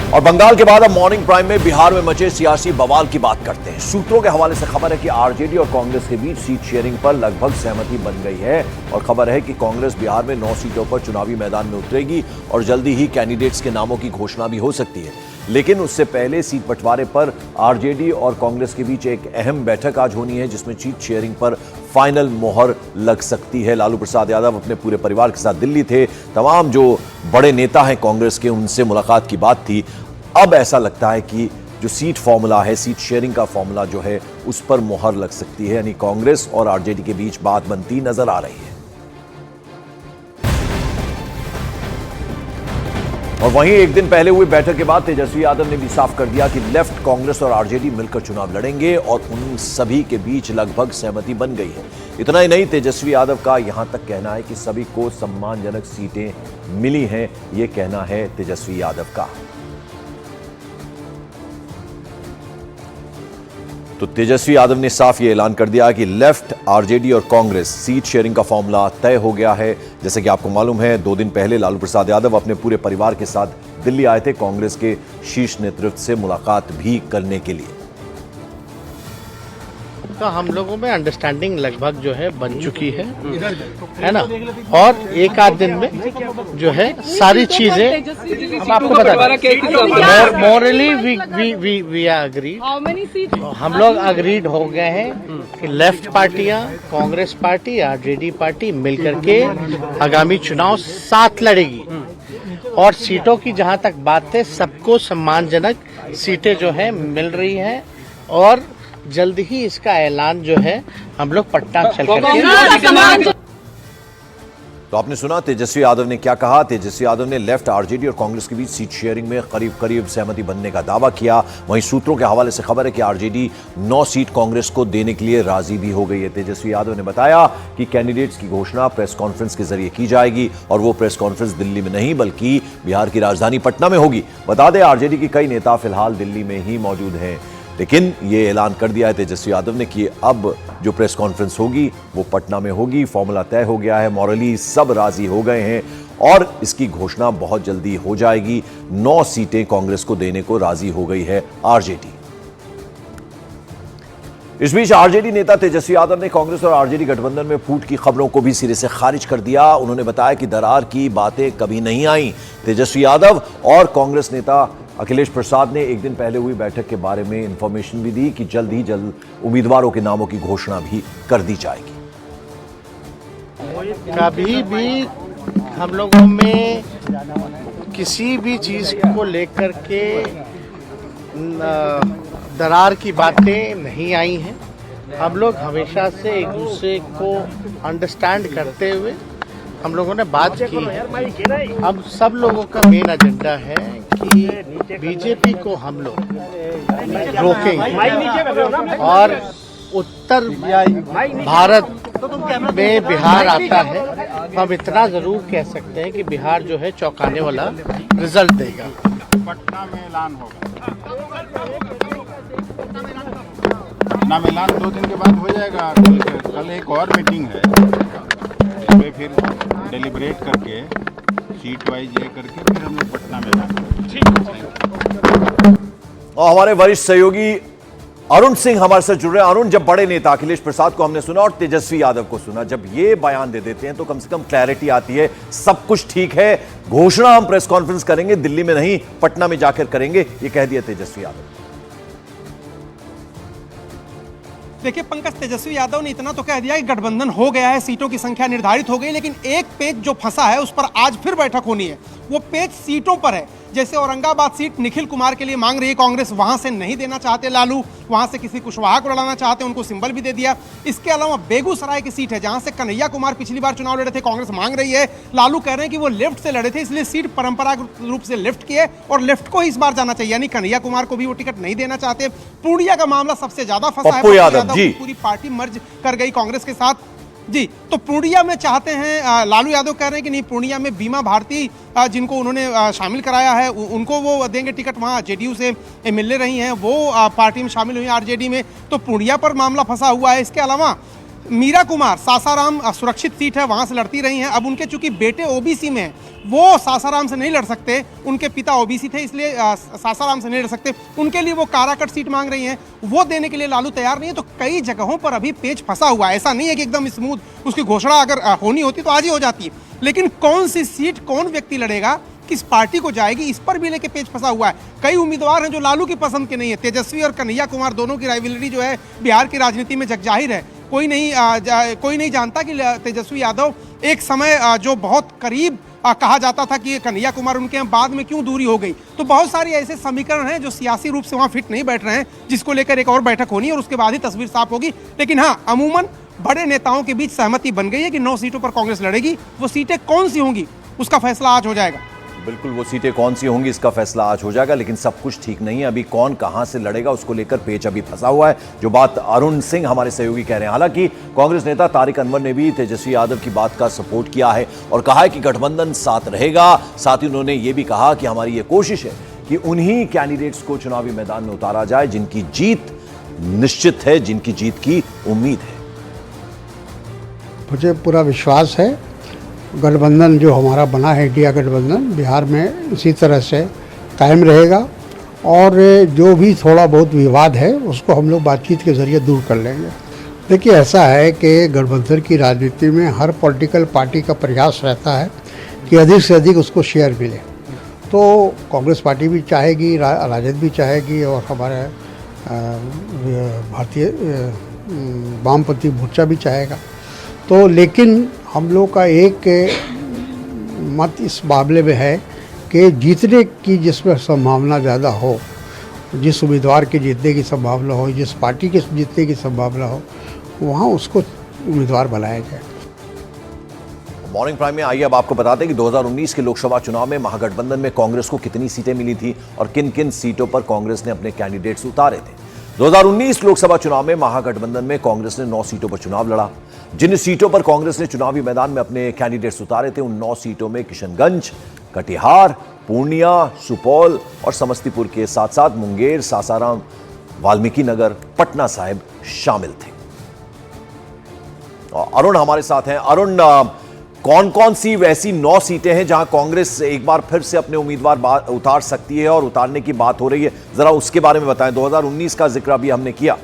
और बंगाल के बाद अब मॉर्निंग प्राइम में बिहार में मचे सियासी बवाल की बात करते हैं। सूत्रों के हवाले से खबर है कि आरजेडी और कांग्रेस के बीच सीट शेयरिंग पर लगभग सहमति बन गई है और खबर है कि कांग्रेस बिहार में 9 सीटों पर चुनावी मैदान में उतरेगी और जल्दी ही कैंडिडेट्स के नामों की घोषणा भी हो सकती है। लेकिन उससे पहले सीट बंटवारे पर आरजेडी और कांग्रेस के बीच एक अहम बैठक आज होनी है, जिसमें सीट शेयरिंग पर फाइनल मोहर लग सकती है। लालू प्रसाद यादव अपने पूरे परिवार के साथ दिल्ली थे। तमाम जो बड़े नेता हैं कांग्रेस के, उनसे मुलाकात की बात थी। अब ऐसा लगता है कि जो सीट फॉर्मूला है, सीट शेयरिंग का फॉर्मूला जो है, उस पर मोहर लग सकती है, यानी कांग्रेस और आरजेडी के बीच बात बनती नजर आ रही है। और वहीं एक दिन पहले हुई बैठक के बाद तेजस्वी यादव ने भी साफ कर दिया कि लेफ्ट, कांग्रेस और आरजेडी मिलकर चुनाव लड़ेंगे और उन सभी के बीच लगभग सहमति बन गई है। इतना ही नहीं, तेजस्वी यादव का यहां तक कहना है कि सभी को सम्मानजनक सीटें मिली हैं। यह कहना है तेजस्वी यादव का। तो तेजस्वी यादव ने साफ ये ऐलान कर दिया कि लेफ्ट, आरजेडी और कांग्रेस सीट शेयरिंग का फॉर्मूला तय हो गया है। जैसे कि आपको मालूम है, 2 दिन पहले लालू प्रसाद यादव अपने पूरे परिवार के साथ दिल्ली आए थे कांग्रेस के शीर्ष नेतृत्व से मुलाकात भी करने के लिए। तो हम लोगों में अंडरस्टैंडिंग लगभग जो है बन चुकी है ना। और एक आध दिन में जो है सारी चीजें हम आपको बता, मॉरली वी आर अग्रीड। हम लोग अग्रीड हो गए हैं कि लेफ्ट पार्टियां, कांग्रेस पार्टी, आरजेडी पार्टी मिलकर के आगामी चुनाव साथ लड़ेगी। और सीटों की जहां तक बात है, सबको सम्मानजनक सीटें जो है मिल रही हैं और जल्द ही इसका ऐलान जो है हम लोग पटना चल करके। तो आपने सुना तेजस्वी यादव ने क्या कहा। तेजस्वी यादव ने लेफ्ट, आरजेडी और कांग्रेस के बीच सीट शेयरिंग में करीब करीब सहमति बनने का दावा किया। वहीं सूत्रों के हवाले से खबर है कि आरजेडी 9 सीट कांग्रेस को देने के लिए राजी भी हो गई है। तेजस्वी यादव ने बताया कि कैंडिडेट्स की घोषणा प्रेस कॉन्फ्रेंस के जरिए की जाएगी और वो प्रेस कॉन्फ्रेंस दिल्ली में नहीं बल्कि बिहार की राजधानी पटना में होगी। बता दें, आरजेडी के कई नेता फिलहाल दिल्ली में ही मौजूद हैं, लेकिन ये ऐलान कर दिया है तेजस्वी यादव ने कि अब जो प्रेस कॉन्फ्रेंस होगी वो पटना में होगी। फॉर्मूला तय हो गया है, मॉरली सब राजी हो गए हैं और इसकी घोषणा बहुत जल्दी हो जाएगी। 9 सीटें कांग्रेस को देने को राजी हो गई है आरजेडी। इस बीच आरजेडी नेता तेजस्वी यादव ने कांग्रेस और आरजेडी गठबंधन में फूट की खबरों को भी सिरे से खारिज कर दिया। उन्होंने बताया कि दरार की बातें कभी नहीं आई। तेजस्वी यादव और कांग्रेस नेता अखिलेश प्रसाद ने एक दिन पहले हुई बैठक के बारे में इंफॉर्मेशन भी दी कि जल्द ही जल्द उम्मीदवारों के नामों की घोषणा भी कर दी जाएगी। कभी भी हम लोगों में किसी भी चीज को लेकर के दरार की बातें नहीं आई हैं। हम लोग हमेशा से एक दूसरे को अंडरस्टैंड करते हुए हम लोगों ने बात की है। हम सब लोगों का मेन एजेंडा है कि बीजेपी को हम लोग रोकेंगे और उत्तर भारत में बिहार आता है तो हम इतना जरूर कह सकते हैं कि बिहार जो है चौंकाने वाला रिजल्ट देगा। पटना में ऐलान होगा, पटना में ऐलान 2 दिन के बाद हो जाएगा। कल एक और मीटिंग है, इसमें फिर डेलिब्रेट करके सीट वाइज ये करके फिर हम लोग पटना में ऐलान। और हमारे वरिष्ठ सहयोगी अरुण सिंह हमारे साथ जुड़ रहे हैं। अरुण, जब बड़े नेता अखिलेश प्रसाद को हमने सुना और तेजस्वी यादव को सुना, जब ये बयान दे देते हैं तो कम से कम क्लैरिटी आती है, सब कुछ ठीक है, घोषणा हम प्रेस कॉन्फ्रेंस करेंगे, दिल्ली में नहीं पटना में जाकर करेंगे, ये कह दिया तेजस्वी यादव। देखिए पंकज, तेजस्वी यादव ने इतना तो कह दिया कि गठबंधन हो गया है, सीटों की संख्या निर्धारित हो गई, लेकिन एक पेच जो फंसा है उस पर आज फिर बैठक होनी है। वो पेच सीटों पर है। जैसे औरंगाबाद सीट निखिल कुमार के लिए मांग रही है कांग्रेस, वहां से नहीं देना चाहते लालू, वहां से किसी कुशवाहा को लड़ाना चाहते, उनको सिंबल भी दे दिया। इसके अलावा बेगूसराय की सीट है जहां से कन्हैया कुमार पिछली बार चुनाव लड़े थे, कांग्रेस मांग रही है। लालू कह रहे हैं कि वो लेफ्ट से लड़े थे, इसलिए सीट परंपरागत रूप से लेफ्ट की है और लेफ्ट को ही इस बार जाना चाहिए, यानी कन्हैया कुमार को भी वो टिकट नहीं देना चाहते। पूर्णिया का मामला सबसे ज्यादा फंसा है। पूरी पार्टी मर्ज कर गई कांग्रेस के साथ। जी, तो पूर्णिया में चाहते हैं, लालू यादव कह रहे हैं कि नहीं, पूर्णिया में बीमा भारती जिनको उन्होंने शामिल कराया है उनको वो देंगे टिकट। वहाँ जेडीयू से एमएलए रही हैं, वो पार्टी में शामिल हुई आरजेडी में, तो पूर्णिया पर मामला फंसा हुआ है। इसके अलावा मीरा कुमार सासाराम सुरक्षित सीट है, वहां से लड़ती रही हैं। अब उनके चूंकि बेटे ओबीसी में हैं, वो सासाराम से नहीं लड़ सकते, उनके पिता ओबीसी थे, इसलिए सासाराम से नहीं लड़ सकते। उनके लिए वो काराकट सीट मांग रही हैं, वो देने के लिए लालू तैयार नहीं है। तो कई जगहों पर अभी पेच फंसा हुआ है। ऐसा नहीं है कि एकदम स्मूथ उसकी घोषणा अगर होनी होती तो आज ही हो जाती, लेकिन कौन सी सीट कौन व्यक्ति लड़ेगा, किस पार्टी को जाएगी, इस पर भी लेके पेच फंसा हुआ है। कई उम्मीदवार हैं जो लालू की पसंद के नहीं है। तेजस्वी और कन्हैया कुमार दोनों की राइवलरी जो है बिहार की राजनीति में जगजाहिर है। कोई नहीं जानता कि तेजस्वी यादव एक समय जो बहुत करीब कहा जाता था कि कन्हैया कुमार उनके हैं, बाद में क्यों दूरी हो गई। तो बहुत सारे ऐसे समीकरण हैं जो सियासी रूप से वहां फिट नहीं बैठ रहे हैं, जिसको लेकर एक और बैठक होनी है और उसके बाद ही तस्वीर साफ होगी। लेकिन हाँ, अमूमन बड़े नेताओं के बीच सहमति बन गई है कि 9 सीटों पर कांग्रेस लड़ेगी। वो सीटें कौन सी होंगी उसका फैसला आज हो जाएगा। बिल्कुल, वो सीटें कौन सी होंगी इसका फैसला आज हो जाएगा, लेकिन सब कुछ ठीक नहीं है। अभी कौन कहां से लड़ेगा उसको लेकर पेच अभी फंसा हुआ है, जो बात अरुण सिंह हमारे सहयोगी कह रहे हैं। हालांकि कांग्रेस नेता तारिक अनवर ने भी तेजस्वी यादव की बात का सपोर्ट किया है और कहा है कि गठबंधन साथ रहेगा। साथ ही उन्होंने ये भी कहा कि हमारी ये कोशिश है कि उन्हीं कैंडिडेट्स को चुनावी मैदान में उतारा जाए जिनकी जीत निश्चित है, जिनकी जीत की उम्मीद है। मुझे पूरा विश्वास है गठबंधन जो हमारा बना है, इंडिया गठबंधन, बिहार में इसी तरह से कायम रहेगा और जो भी थोड़ा बहुत विवाद है उसको हम लोग बातचीत के ज़रिए दूर कर लेंगे। देखिए, ऐसा है कि गठबंधन की राजनीति में हर पॉलिटिकल पार्टी का प्रयास रहता है कि अधिक से अधिक उसको शेयर मिले। तो कांग्रेस पार्टी भी चाहेगी, राजद भी चाहेगी और हमारे भारतीय वामपंथी मोर्चा भी चाहेगा। तो लेकिन हम लोग का एक मत इस मामले में है कि जीतने की जिसमें संभावना ज़्यादा हो, जिस उम्मीदवार के जीतने की संभावना हो, जिस पार्टी के जीतने की संभावना हो, वहाँ उसको उम्मीदवार बनाया जाए। मॉर्निंग प्राइम में आइए अब आपको बताते हैं कि 2019 के लोकसभा चुनाव में महागठबंधन में कांग्रेस को कितनी सीटें मिली थी और किन किन सीटों पर कांग्रेस ने अपने कैंडिडेट्स उतारे थे। 2019 लोकसभा चुनाव में महागठबंधन में कांग्रेस ने 9 सीटों पर चुनाव लड़ा। जिन सीटों पर कांग्रेस ने चुनावी मैदान में अपने कैंडिडेट्स उतारे थे, उन 9 सीटों में किशनगंज, कटिहार, पूर्णिया, सुपौल और समस्तीपुर के साथ साथ मुंगेर, सासाराम, वाल्मीकि नगर, पटना साहिब शामिल थे। और अरुण हमारे साथ हैं। अरुण, कौन कौन सी वैसी 9 सीटें हैं जहां कांग्रेस एक बार फिर से अपने उम्मीदवार उतार सकती है और उतारने की बात हो रही है, जरा उसके बारे में बताएं। 2019 का जिक्र अभी हमने किया।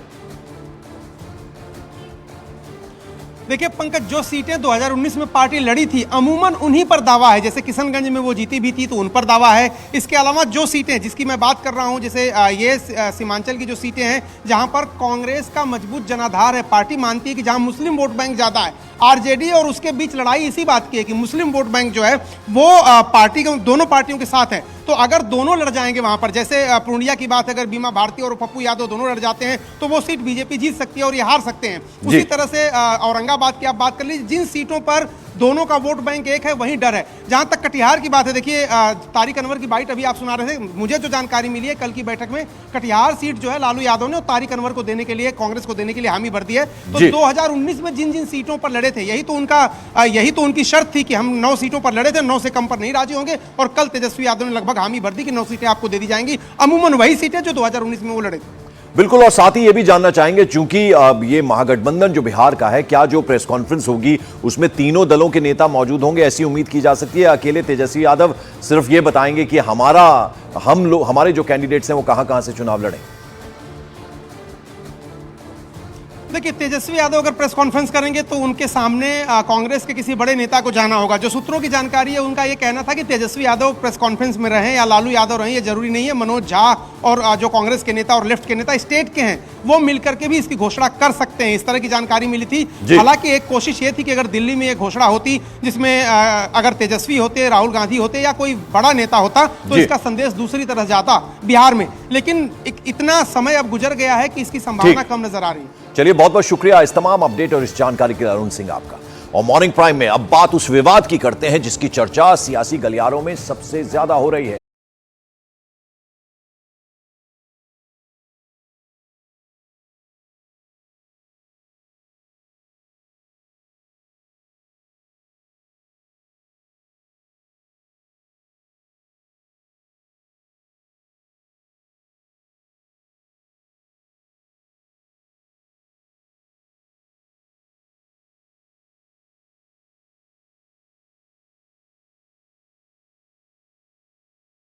देखिए पंकज, जो सीटें 2019 में पार्टी लड़ी थी अमूमन उन्हीं पर दावा है। जैसे किशनगंज में वो जीती भी थी तो उन पर दावा है। इसके अलावा जो सीटें जिसकी मैं बात कर रहा हूं, जैसे ये सीमांचल की जो सीटें हैं जहां पर कांग्रेस का मजबूत जनाधार है, पार्टी मानती है कि जहां मुस्लिम वोट बैंक ज़्यादा है, आरजेडी और उसके बीच लड़ाई इसी बात की है कि मुस्लिम वोट बैंक जो है वो पार्टी के दोनों पार्टियों के साथ है। तो अगर दोनों लड़ जाएंगे वहां पर, जैसे पूर्णिया की बात, अगर बीमा भारती और पप्पू यादव दोनों लड़ जाते हैं तो वो सीट बीजेपी जीत सकती है और ये हार सकते हैं। उसी तरह से औरंगाबाद की आप बात कर लीजिए, जिन सीटों पर दोनों का वोट बैंक एक है वहीं डर है। जहां तक कटिहार की बात है, देखिए तारिक अनवर की बाइट अभी आप सुना रहे थे, मुझे जो जानकारी मिली है कल की बैठक में, कटिहार सीट जो है लालू यादव ने और तारिक अनवर को देने के लिए, कांग्रेस को देने के लिए हामी भर दी है। तो 2019 में जिन जिन सीटों पर लड़े थे यही तो उनकी शर्त थी कि हम 9 सीटों पर लड़े थे, 9 से कम पर नहीं राजी होंगे। और कल तेजस्वी यादव ने लगभग हामी भर दी कि 9 सीटें आपको दे दी जाएंगी। अमूमन वही सीटें जो 2019 में वो लड़े थे। बिल्कुल, और साथ ही ये भी जानना चाहेंगे, चूंकि ये महागठबंधन जो बिहार का है, क्या जो प्रेस कॉन्फ्रेंस होगी उसमें तीनों दलों के नेता मौजूद होंगे, ऐसी उम्मीद की जा सकती है? अकेले तेजस्वी यादव सिर्फ ये बताएंगे कि हमारे जो कैंडिडेट्स हैं वो कहां से चुनाव लड़े? देखिए, तेजस्वी यादव अगर प्रेस कॉन्फ्रेंस करेंगे तो उनके सामने कांग्रेस के किसी बड़े नेता को जाना होगा। जो सूत्रों की जानकारी है उनका ये कहना था कि तेजस्वी यादव प्रेस कॉन्फ्रेंस में रहें या लालू यादव रहें, ये जरूरी नहीं है। मनोज झा और जो कांग्रेस के नेता और लेफ्ट के नेता स्टेट के हैं वो मिलकर के भी इसकी घोषणा कर सकते हैं, इस तरह की जानकारी मिली थी। हालांकि एक कोशिश ये थी कि अगर दिल्ली में ये घोषणा होती जिसमें अगर तेजस्वी होते, राहुल गांधी होते या कोई बड़ा नेता होता तो इसका संदेश दूसरी तरह जाता बिहार में। लेकिन इतना समय अब गुजर गया है कि इसकी संभावना कम नजर आ रही है। चलिए, बहुत बहुत शुक्रिया इस तमाम अपडेट और इस जानकारी के लिए अरुण सिंह आपका। और मॉर्निंग प्राइम में अब बात उस विवाद की करते हैं जिसकी चर्चा सियासी गलियारों में सबसे ज्यादा हो रही है।